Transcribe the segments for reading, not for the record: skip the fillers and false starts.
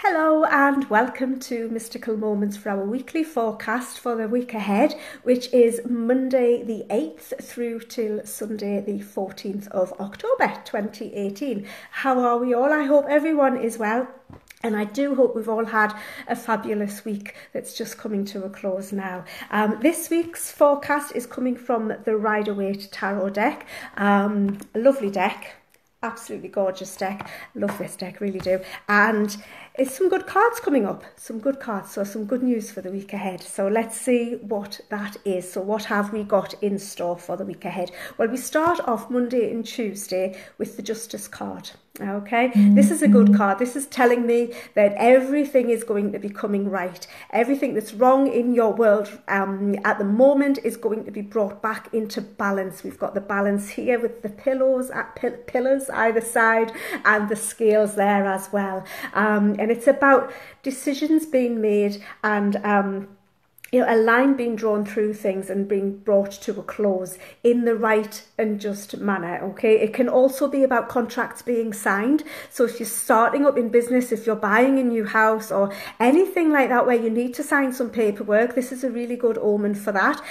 Hello and welcome to Mystical Moments for our weekly forecast for the week ahead, which is Monday the 8th through till Sunday the 14th of October 2018. How are we all? I hope everyone is well. And I do hope we've all had a fabulous week that's just coming to a close now. This week's forecast is coming from the Waite Tarot deck. A lovely deck. Absolutely gorgeous deck. Love this deck, really do. And it's some good cards coming up. Some good cards, so some good news for the week ahead. So let's see what that is. So what have we got in store for the week ahead? Well, we start off Monday and Tuesday with the Justice card. Okay, this is a good card. This is telling me that everything is going to be coming right. Everything that's wrong in your world at the moment is going to be brought back into balance. We've got the balance here with the pillars either side and the scales there as well. And it's about decisions being made and a line being drawn through things and being brought to a close in the right and just manner. Okay, it can also be about contracts being signed. So if you're starting up in business, if you're buying a new house or anything like that where you need to sign some paperwork, this is a really good omen for that.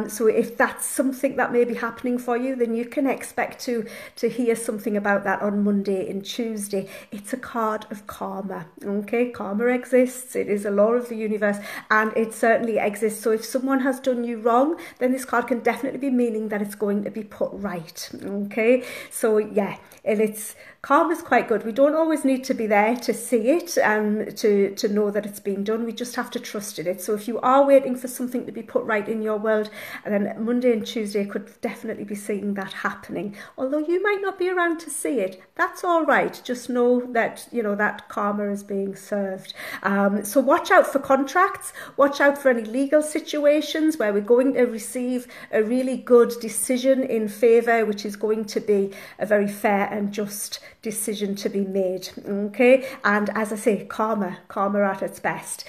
So if that's something that may be happening for you, then you can expect to hear something about that on Monday and Tuesday. It's a card of karma. Okay, karma exists. It is a law of the universe, and it certainly exists. So if someone has done you wrong, then this card can definitely be meaning that it's going to be put right. Okay, so yeah, and it's karma's quite good. We don't always need to be there to see it and to know that it's being done. We just have to trust in it. So if you are waiting for something to be put right in your world, and then Monday and Tuesday could definitely be seeing that happening. Although you might not be around to see it, that's all right. Just know that that karma is being served. So watch out for contracts. Watch out for any legal situations where we're going to receive a really good decision in favour, which is going to be a very fair and just decision to be made. Okay, and as I say, karma at its best,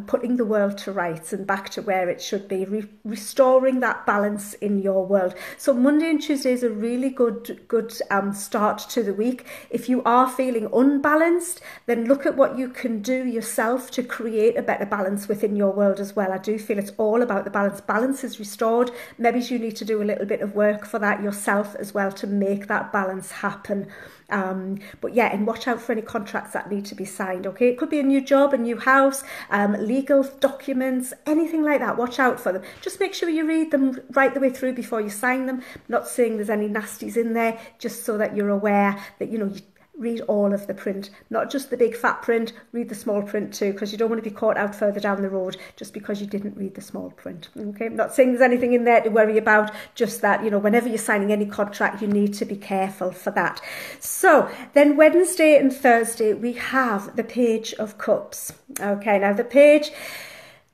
putting the world to rights and back to where it should be, restoring that balance in your world. So Monday and Tuesday is a really good start to the week. If you are feeling unbalanced, then look at what you can do yourself to create a better balance within your world as well. I do feel it's all about the balance. Balance is restored. Maybe you need to do a little bit of work for that yourself as well to make that balance happen. But yeah, and watch out for any contracts that need to be signed. Okay, it could be a new job, a new house, legal documents, anything like that. Watch out for them. Just make sure you read them right the way through before you sign them. Not saying there's any nasties in there, just so that you're aware that you read all of the print, not just the big fat print. Read the small print too, because you don't want to be caught out further down the road just because you didn't read the small print. Okay, I'm not saying there's anything in there to worry about, just that whenever you're signing any contract, you need to be careful for that. So then Wednesday and Thursday we have the Page of Cups. Okay, now the page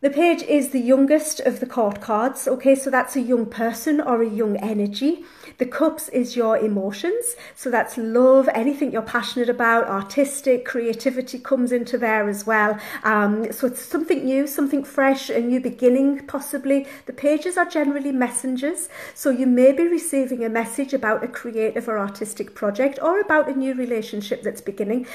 is the youngest of the court cards. Okay, so that's a young person or a young energy. The cups is your emotions. So that's love, anything you're passionate about, artistic, creativity comes into there as well. So it's something new, something fresh, a new beginning possibly. The pages are generally messengers. So you may be receiving a message about a creative or artistic project or about a new relationship that's beginning.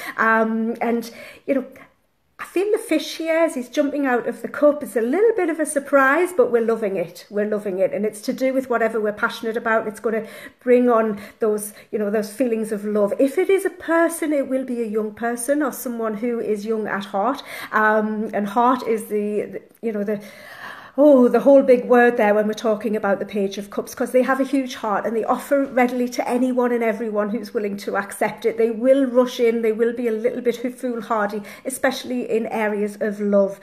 I feel the fish here as he's jumping out of the cup. It's a little bit of a surprise, but we're loving it. We're loving it. And it's to do with whatever we're passionate about. It's going to bring on those feelings of love. If it is a person, it will be a young person or someone who is young at heart. And heart is the whole big word there when we're talking about the Page of Cups, because they have a huge heart and they offer readily to anyone and everyone who's willing to accept it. They will rush in. They will be a little bit foolhardy, especially in areas of love.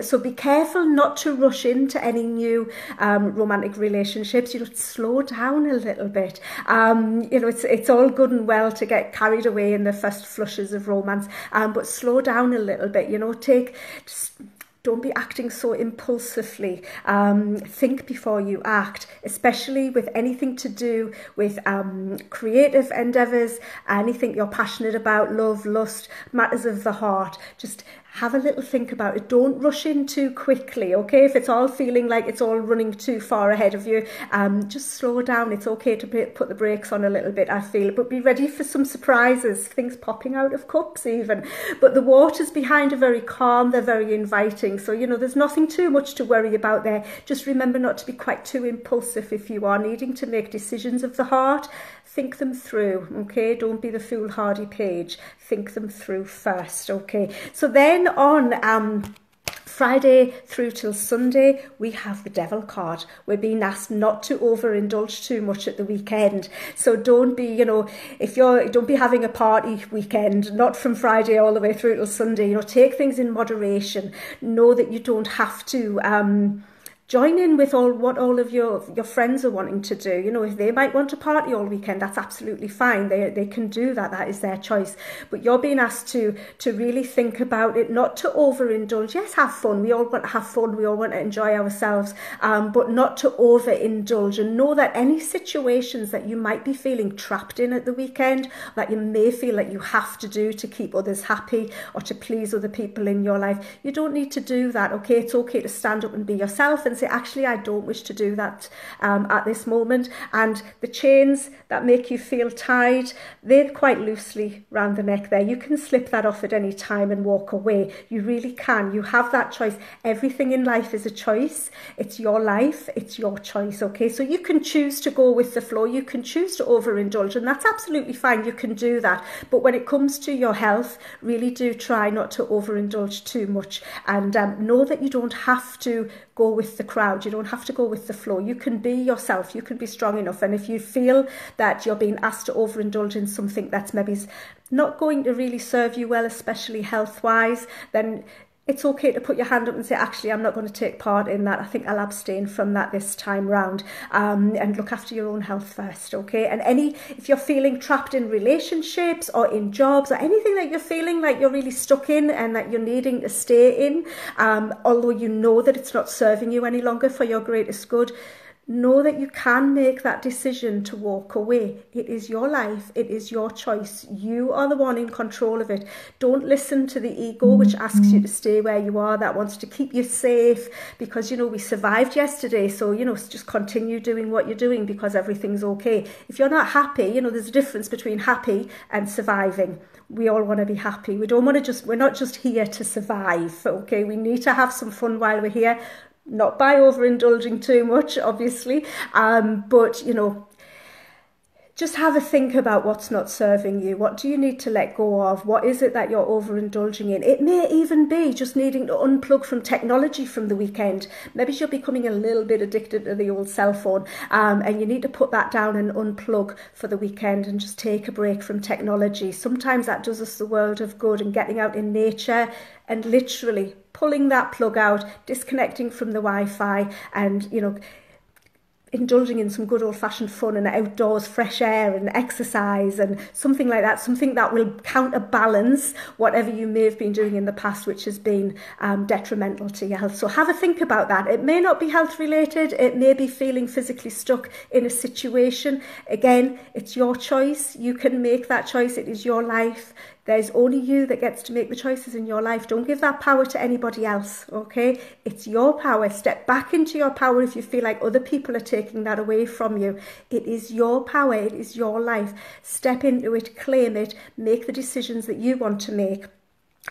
So be careful not to rush into any new romantic relationships. Slow down a little bit. It's all good and well to get carried away in the first flushes of romance, but slow down a little bit. Don't be acting so impulsively. Think before you act, especially with anything to do with creative endeavours, anything you're passionate about, love, lust, matters of the heart. Just have a little think about it. Don't rush in too quickly, okay? If it's all feeling like it's all running too far ahead of you, just slow down. It's okay to put the brakes on a little bit, I feel, but be ready for some surprises, things popping out of cups even. But the waters behind are very calm, they're very inviting, so there's nothing too much to worry about there. Just remember not to be quite too impulsive. If you are needing to make decisions of the heart, think them through, okay? Don't be the foolhardy page. Think them through first, okay? So then on Friday through till Sunday, we have the Devil card. We're being asked not to overindulge too much at the weekend. So don't be, don't be having a party weekend, not from Friday all the way through till Sunday. Take things in moderation. Know that you don't have to join in with what all of your friends are wanting to do. If they might want to party all weekend, that's absolutely fine. They can do that. That is their choice. But you're being asked to really think about it, not to overindulge. Yes, have fun. We all want to have fun. We all want to enjoy ourselves, but not to overindulge. And know that any situations that you might be feeling trapped in at the weekend, that you may feel like you have to do to keep others happy or to please other people in your life, you don't need to do that, okay? It's okay to stand up and be yourself and say, actually, I don't wish to do that at this moment. And the chains that make you feel tied, they're quite loosely around the neck there. You can slip that off at any time and walk away. You really can. You have that choice. Everything in life is a choice. It's your life. It's your choice, okay? So you can choose to go with the flow. You can choose to overindulge, and that's absolutely fine. You can do that. But when it comes to your health, really do try not to overindulge too much, and know that you don't have to go with the crowd. You don't have to go with the flow. You can be yourself. You can be strong enough. And if you feel that you're being asked to overindulge in something that's maybe not going to really serve you well, especially health-wise, then it's okay to put your hand up and say, actually, I'm not going to take part in that. I think I'll abstain from that this time round, and look after your own health first, okay? And if you're feeling trapped in relationships or in jobs or anything that you're feeling like you're really stuck in and that you're needing to stay in, although you know that it's not serving you any longer for your greatest good, know that you can make that decision to walk away. It is your life. It is your choice. You are the one in control of it. Don't listen to the ego which asks you to stay where you are, that wants to keep you safe because, we survived yesterday. So, just continue doing what you're doing because everything's okay. If you're not happy, there's a difference between happy and surviving. We all want to be happy. We're not just here to survive, okay? We need to have some fun while we're here. Not by overindulging too much, obviously, but, just have a think about what's not serving you. What do you need to let go of? What is it that you're overindulging in? It may even be just needing to unplug from technology from the weekend. Maybe you're becoming a little bit addicted to the old cell phone, and you need to put that down and unplug for the weekend and just take a break from technology. Sometimes that does us the world of good, and getting out in nature and literally pulling that plug out, disconnecting from the Wi-Fi, and, indulging in some good old-fashioned fun and outdoors, fresh air and exercise and something like that, something that will counterbalance whatever you may have been doing in the past which has been detrimental to your health. So have a think about that. It may not be health related, it may be feeling physically stuck in a situation. Again, it's your choice. You can make that choice. It is your life. There's only you that gets to make the choices in your life. Don't give that power to anybody else, okay? It's your power. Step back into your power if you feel like other people are taking that away from you. It is your power. It is your life. Step into it, claim it, make the decisions that you want to make.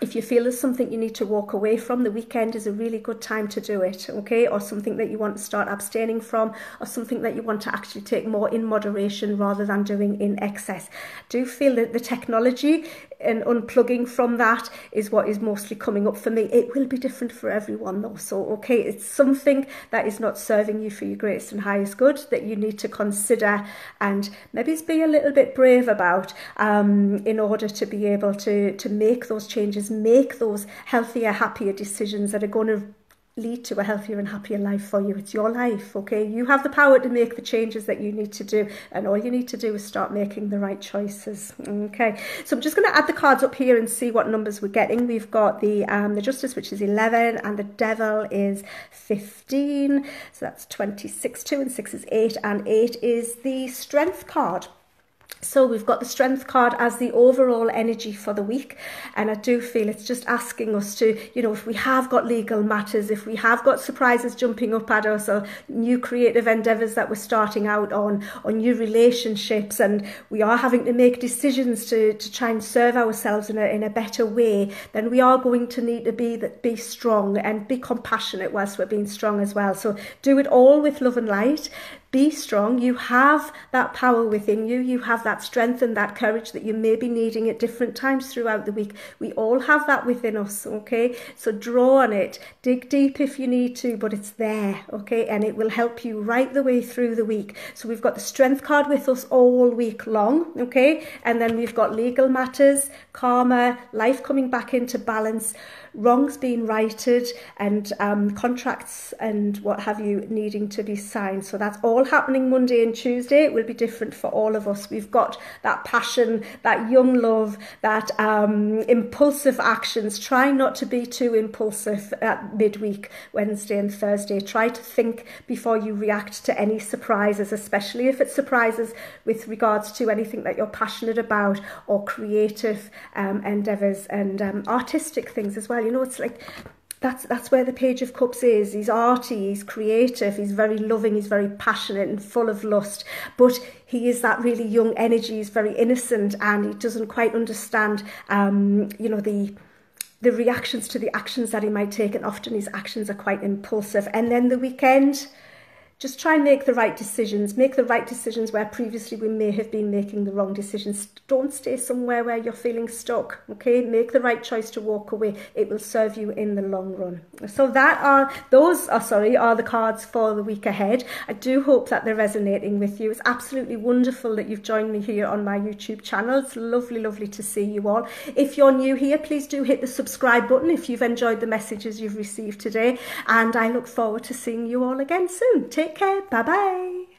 If you feel there's something you need to walk away from, the weekend is a really good time to do it, okay? Or something that you want to start abstaining from, or something that you want to actually take more in moderation rather than doing in excess. Do feel that the technology and unplugging from that is what is mostly coming up for me. It will be different for everyone though. So, okay, it's something that is not serving you for your greatest and highest good that you need to consider and maybe be a little bit brave about in order to be able to make those changes, make those healthier, happier decisions that are going to lead to a healthier and happier life for you. It's your life, okay? You have the power to make the changes that you need to do, and all you need to do is start making the right choices, okay? So I'm just going to add the cards up here and see what numbers we're getting. We've got the Justice, which is 11, and the Devil is 15, so that's 26, 2 and 6 is 8, and 8 is the Strength card. So we've got the strength card as the overall energy for the week. And I do feel it's just asking us to, you know, if we have got legal matters, if we have got surprises jumping up at us, or new creative endeavours that we're starting out on, or new relationships, and we are having to make decisions to try and serve ourselves in a better way, then we are going to need to be strong and be compassionate whilst we're being strong as well. So do it all with love and light. Be strong. You have that power within you. You have that strength and that courage that you may be needing at different times throughout the week. We all have that within us, okay? So draw on it. Dig deep if you need to, but it's there, okay? And it will help you right the way through the week. So we've got the strength card with us all week long, okay? And then we've got legal matters, karma, life coming back into balance, wrongs being righted, and contracts and what have you needing to be signed. So that's all happening Monday and Tuesday. It will be different for all of us. We've got that passion, that young love, that impulsive actions. Try not to be too impulsive at midweek, Wednesday and Thursday. Try to think before you react to any surprises, especially if it's surprises with regards to anything that you're passionate about, or creative endeavours and artistic things as well. You know, it's like that's where the Page of Cups is. He's arty, he's creative, he's very loving, he's very passionate and full of lust, but he is that really young energy. He's very innocent, and he doesn't quite understand you know, the reactions to the actions that he might take, and often his actions are quite impulsive. And then the weekend, just try and make the right decisions. Make the right decisions where previously we may have been making the wrong decisions. Don't stay somewhere where you're feeling stuck, okay? Make the right choice to walk away. It will serve you in the long run. So those are the cards for the week ahead. I do hope that they're resonating with you. It's absolutely wonderful that you've joined me here on my YouTube channel. It's lovely, lovely to see you all. If you're new here, please do hit the subscribe button if you've enjoyed the messages you've received today. And I look forward to seeing you all again soon. Take care. Bye-bye.